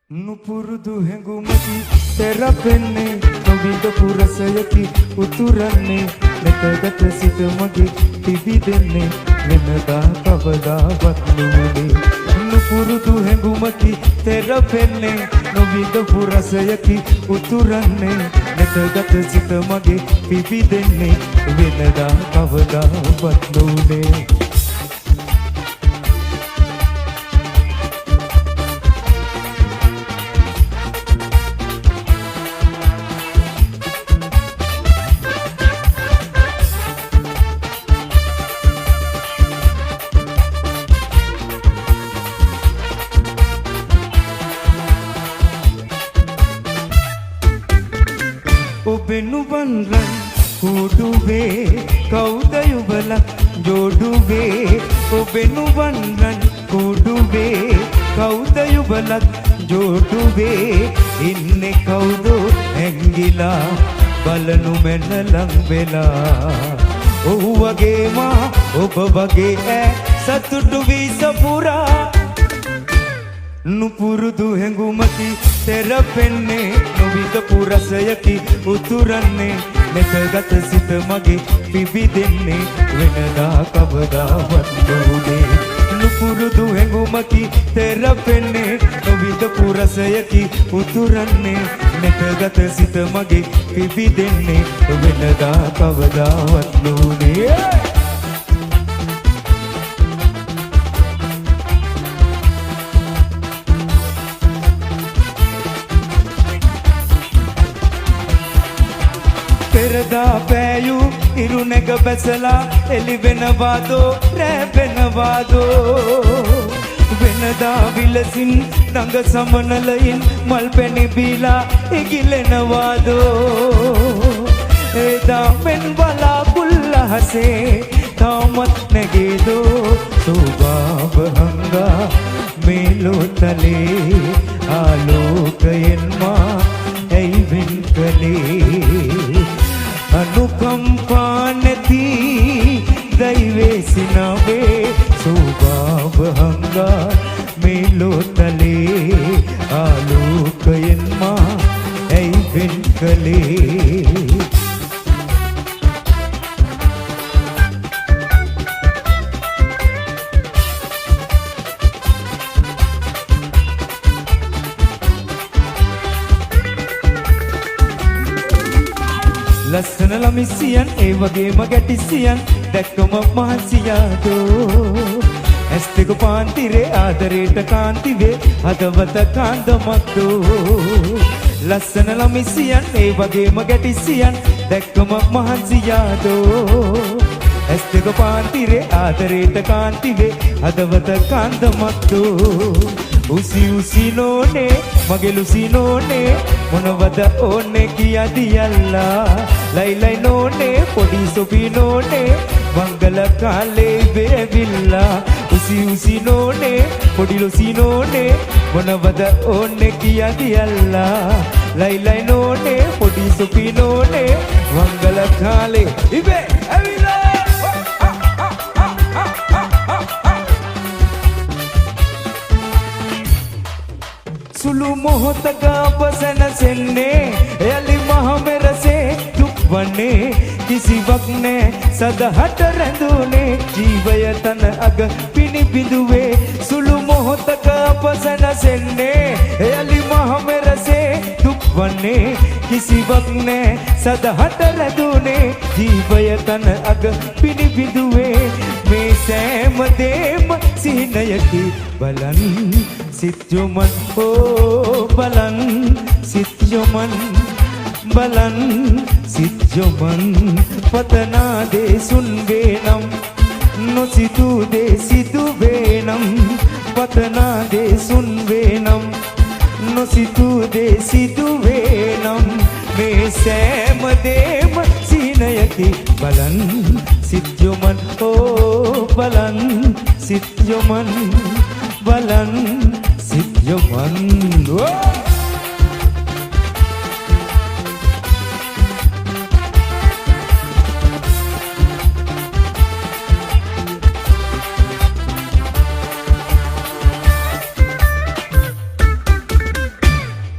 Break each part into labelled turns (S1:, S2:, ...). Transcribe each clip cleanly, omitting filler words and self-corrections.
S1: නුපුරුදු හැඟුමකි තෙරපෙන්නේ නොවිද පුරසයකි උතුරන්නේ නැතගත සිට මගේ පිබිදෙන්නේ වෙනදා කවදාවත් නුඹේ නුපුරුදු හැඟුමකි තෙරපෙන්නේ නොවිඳ පුරසයකි උතුරන්නේ නැතගත සිට මගේ පිබිදෙන්නේ වෙනදා කවදාවත් නුඹේ ඔබෙනුවන්රන් කුඩුවේ කවුද යුබලක් ජෝඩුවේ ඔබෙනුවන්රන් කුඩුවේ කවුද යුබලක් ජෝඩුවේ ඉන්නේ කවුද ඇංගිලා බලනු මැන ලං වෙලා ඔහු වගේ මා ඔබ වගේ ඈ සතුටු වී සපුරා නුපුරුදු හැඟුමකි තෙරපෙන්නේ නොවිද පුරසයකි උතුරන්නේ නැතගත සිත මගේ පිබිදෙන්නේ වෙනදා කවදාවත් නොවේ නුපුරුදු හැඟුමකි තෙරපෙන්නේ නොවිද පුරසයකි උතුරන්නේ නැතගත සිත මගේ පිබිදෙන්නේ වෙනදා කවදාවත් නොවේ පෙරදා පෑයු ඉරුනැග බැසලා එලි වෙනවාදෝ රැබෙනවාදෝ වෙනදා විලසින් දඟ සමනලයින් මල් පැණි බීලා ඉගිලෙනවාදෝ එදා මෙන් බලාකුල්ලහසේ තාමත් නැගේදෝ සෝභාව හංගා මේ ලෝතලේ ආලෝකයෙන් මා ඇයි වෙන් කළේ අනුකම්පා නැති දෛවේ සිනාවේ සෝභාව හංගා මේ ලෝතලේ ආලෝකයෙන් මා ඇයි වෙන් කළේ ලස්සන ළමිසියන් ඒ වගේම ගැටිසියන් දැක්කම මහන්සියාදෝ ඇස් දෙක පාන්තිරේ ආදරේට කාන්තිවේ හදවත කාන්දමක්දෝ ලස්සන ළමිසියන් ඒ වගේම ගැටිසියන් දැක්කම මහන්සියාදෝ ඇස් දෙක පාන්තිරේ ආදරේට කාන්තිවේ හදවත කාන්දමක්දෝ උසි උසි නෝනේ මගේ ලුසි නෝනේ මොනවද ඕනේ කියදි යල්ලා ලයි ලයි නෝනේ පොඩි සොපි නෝනේ මංගල කාලේ බේවිල්ලා උසි උසි නෝනේ පොඩි ලුසි නෝනේ මොනවද ඕනේ කියදි යල්ලා ලයි ලයි නෝනේ පොඩි සොපි නෝනේ මංගල කාලේ ඉබේ ඇවිල්ලා සුළු මොහොතක අපසැනසෙන්නේ යලි මහමෙරසේ දුක්වන්නේ කිසිවක් නෑ සදහට රැඳුනේ ජීවය තන අග පිණිබිඳුවේ සුළු මොහොතක අපසැනසෙන්නේ යලි මහමෙරසේ දුක්වන්නේ කිසිවක් නෑ සදහට රැඳුනේ ජීවය තන අග පිණිබිඳුවේ මේ සෑම දේම සිහිනයකි බලන් සිත් යොමන් බලන් සිත් යොමන් බලන් සිත් යොමන් පතනා දේ සුන් වේනම් නොසිතූ දේ සිදු වේනම් පතනා දේ සුන් වේනම් නොසිතූ දේ සිදු වේනම් මේ සෑම දේම සිහිනයකි බලන් සිත් යොමන් බලන් සිත් යොමන් බලන් සිත් යොමන්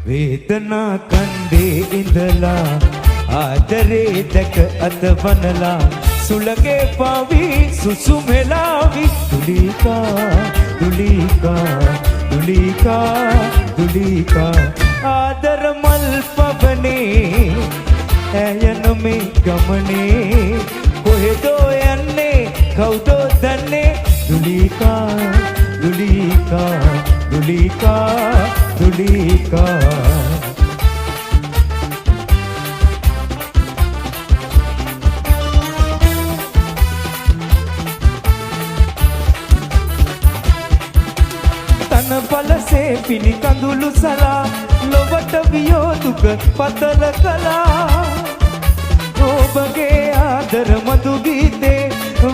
S1: වේදනා කන්දේ ඉඳලා ආදරේ දැක අතවනලා සුළගේ පාවි සුසුමෙලාවි දුලිකා දුලිකා දුලිකා දුලිකා ආදර මල් පවනේ ඇයන මේ ගමනේ කොහෙදෝ යන්නේ කවුදෝ දන්නේ දුලිකා දුලිකා දුලිකා දුලිකා පලසේ පිණි කඳුළු සලා ලොවට වියෝදුක පතල කලා ඔබගේ ආදර මතු ගීතේ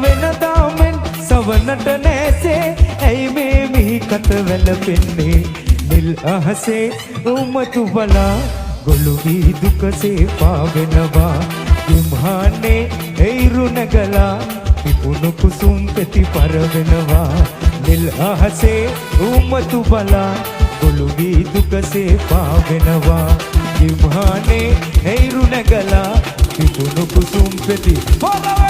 S1: වෙනදාමෙන් සවනට නෑසේ ඇයි මේ මිහි කත වැළපෙන්නේ නිල් අහසේ උමතු බලා ගොළු වී දුකසේ පාවෙනවා ගිම්හානේ එයිරු නැගලා පිපුණු කුසුම් පෙති පරවෙනවා නිල් අහසේ උමතු බලා ගොළු වී දුකසේ පාවෙනවා ගිම්හානේ එයිරු නැගලා පිපුණු කුසුම් පෙති පරවෙනවා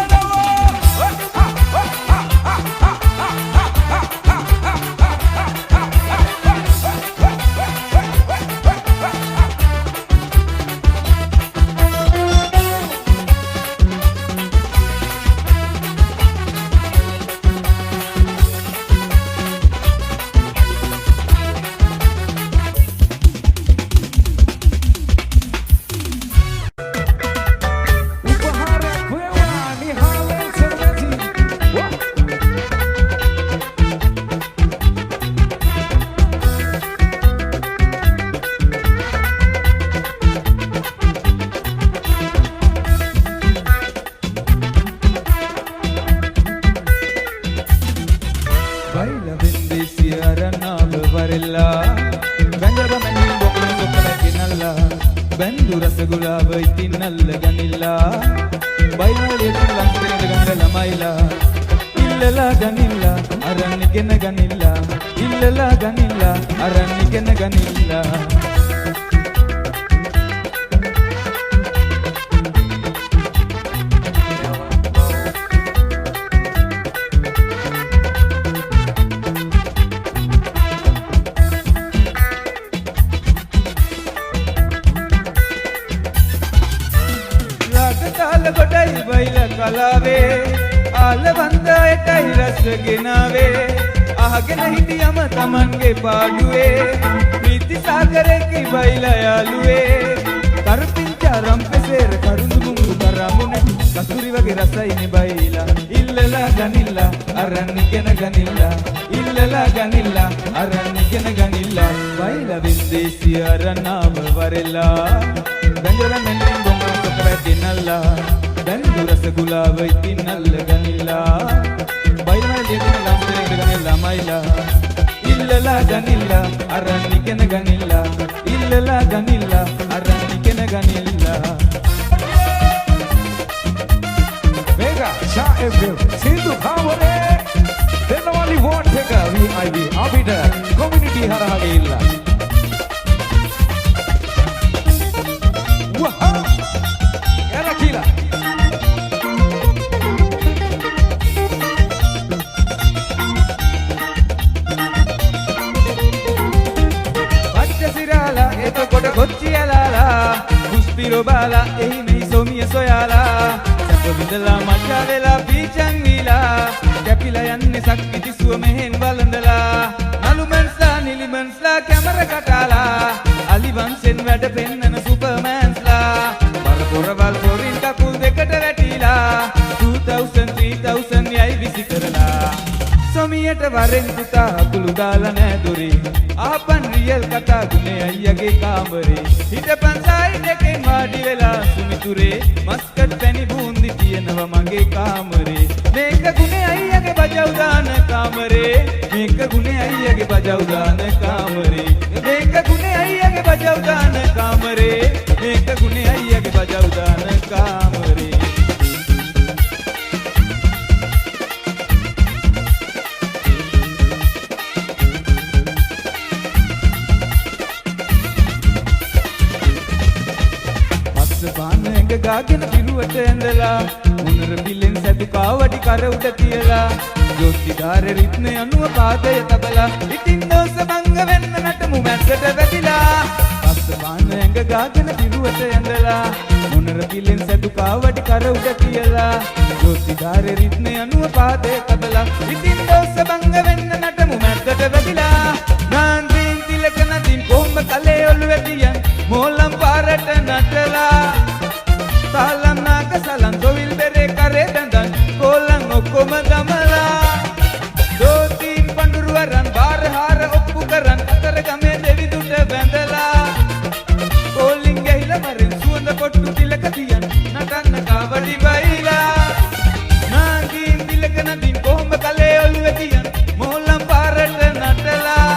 S1: ගාගෙන පිරුවට ඇඳලා උනර පිලෙන් සැදු කාවඩි කර උඩ තියලා ජෝතිදාර රිත්ම යනුව පාදය තබලා ඉතින් දෝස බංග වෙන්න නටමු මැද්දට වැදිලා අස්වාන ඇඟ ගාගෙන පිරුවට ඇඳලා උනර පිලෙන් සැදු කාවඩි කර උඩ තියලා ජෝතිදාර රිත්ම යනුව පාදය තබලා ඉතින් දෝස බංග වෙන්න නටමු මැද්දට වැදිලා නාන්දින් තිලක නදින් කොම්බ කලේ ඔළුවේ තියන් මෝලම් පාරට නටලා තාලම් නාක සලන් දොවිල් බෙරේ කරේ බඳන් කොලන් ඔක්කොම දමලා දෝතින් පඳුරු වරන් බාරහාර ඔප්පු කරන් අතර ගමේ දෙවිදුට බැඳලා කොලින් ගහිලා මරෙන් සුවඳ කොට්ටු තිලක තියන් නටන්න කාවඩි බයිලා නාගින් තිලක නදින් කොහොඹ කලේ ඔළුවේ තියන් මෝලම් පාරට නටලා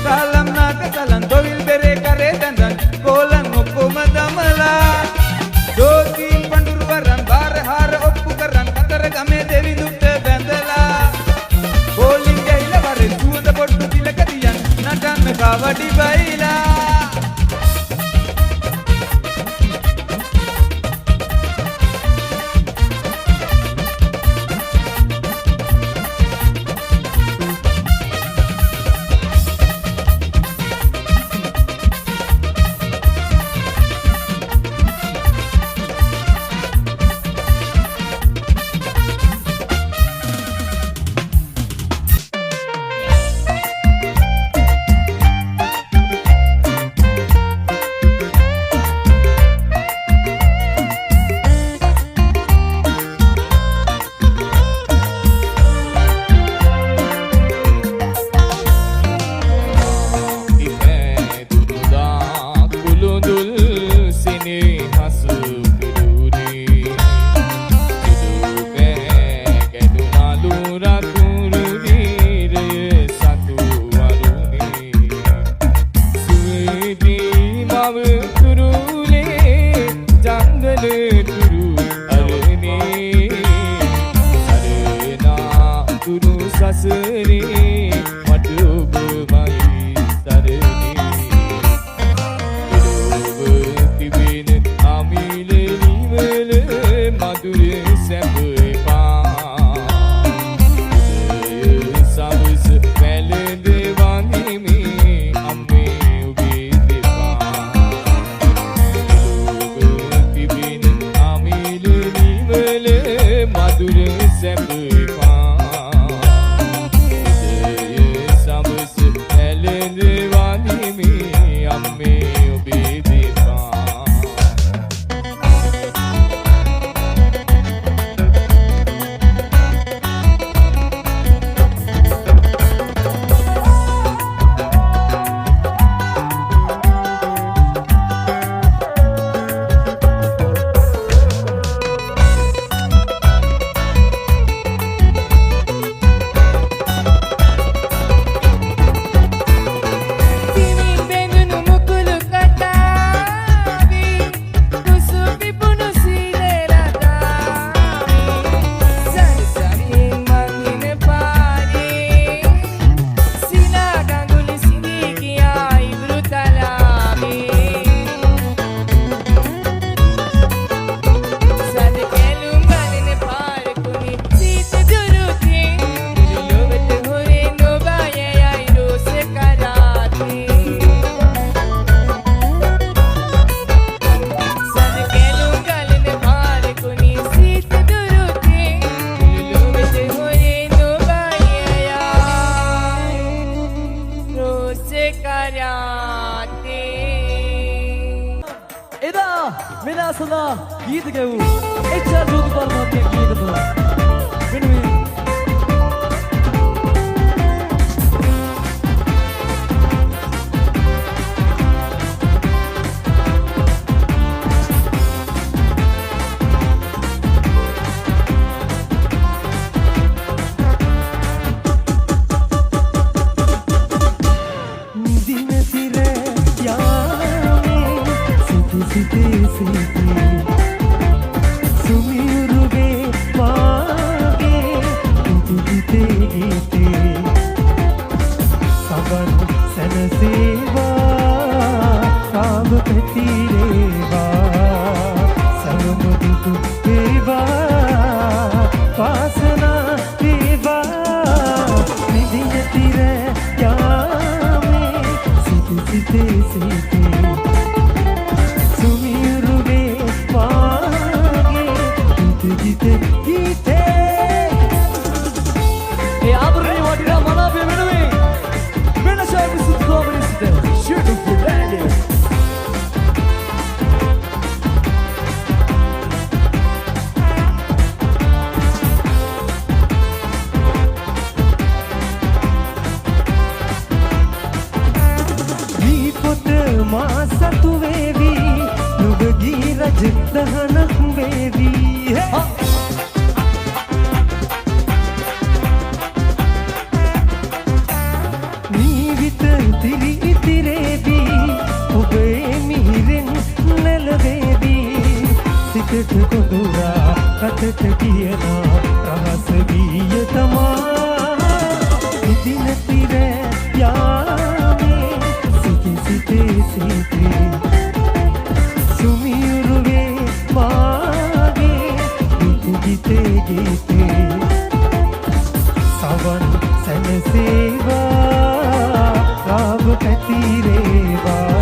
S1: තාලම් නාක සලන් දොවිල් බෙරේ කරේ බඳන් කොලන් ඔක්කොම දමලා දෝතින් පඳුරු වරන් බාරහාර ඔප්පු කරන් අතර ගමේ දෙවිදුට බැඳලා කොලින් ගහිලා මරෙන් සුවඳ කොට්ටු තිලක තියන් නටන්න කාවඩි බයිලා
S2: ගීත ගැවූ එච්.ආර්. ජෝතිපාල මහත්මිය ගීත පහ වෙනුවෙන්
S1: Sumiruge maage
S3: සටහනක් වේවි ජීවිත ඉතිරි ඉතිරේවි ඔබේ මිහිරෙන් නැලවේවි සිතට කොඳුරා කටට කියන රහස ගීය තමා ඉදින තිර යාමේ සිටි සිටේ සිටේ සුමියුරුවේ මාගේ ගීතේ ගීතේ සවන් සැනසේවා රාග පැතිරේවා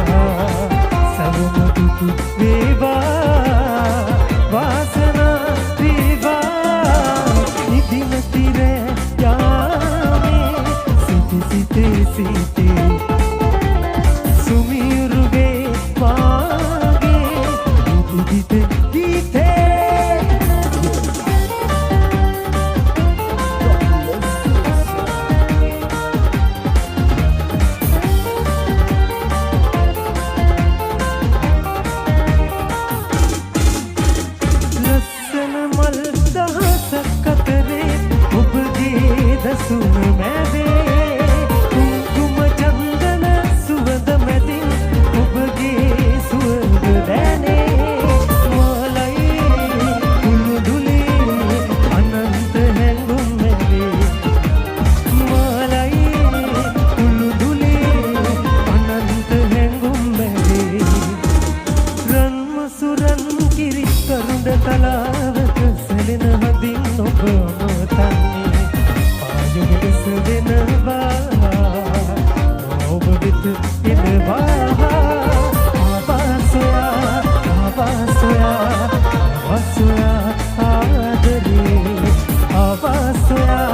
S3: සවම දුතු වේවා වාසනා වේවා නිදින තිර යාමේ සිටි සිටේ සිටේ සුමියුරුවේ මාගේ ගීතේ ගීතේ දසුන මැදේ කුංකුම චන්දන සුවඳ මැදින් ඔබගේ සුවඳ දැනේ මලයි කුළුදුලේ අනන්ත හැඟුම් මැදේ මලයි කුළුදුලේ අනන්ත හැඟුම් මැදේ රන්ම සුරන් කිරි කරුණ තලාවක සැලෙන හදින් ඔබ මතන්නේ යුගස දෙනවා ඔබ විත එනවා ආවාසයා ආදරේ ආවාසයා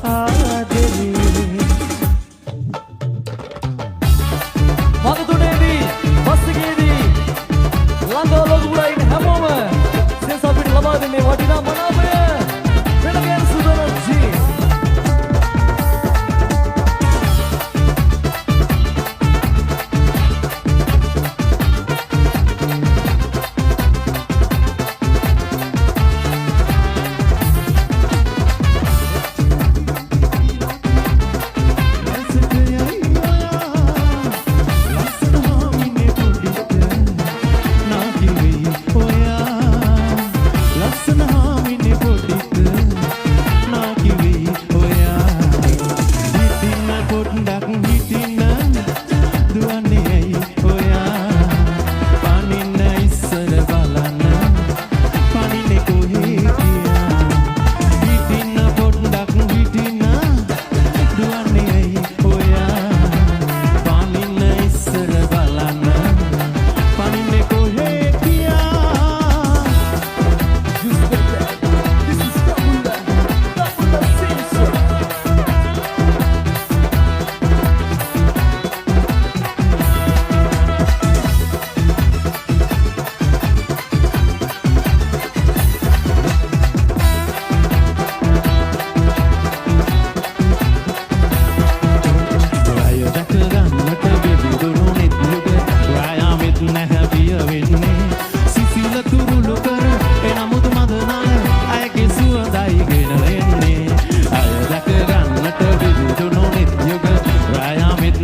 S3: ආදරේ
S2: මගතුනේදී බස්සිකේදී ළඟ ලොකුලා ඉන්න හැමෝම සෙන්ස අපිට ලබා දෙන්නේ වටිනා මනාපය වෙනගෙන් සුදරජී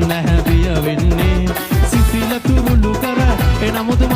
S4: නැහැ බිය වෙන්නේ සිසිල තුරුළු කර එනමුතු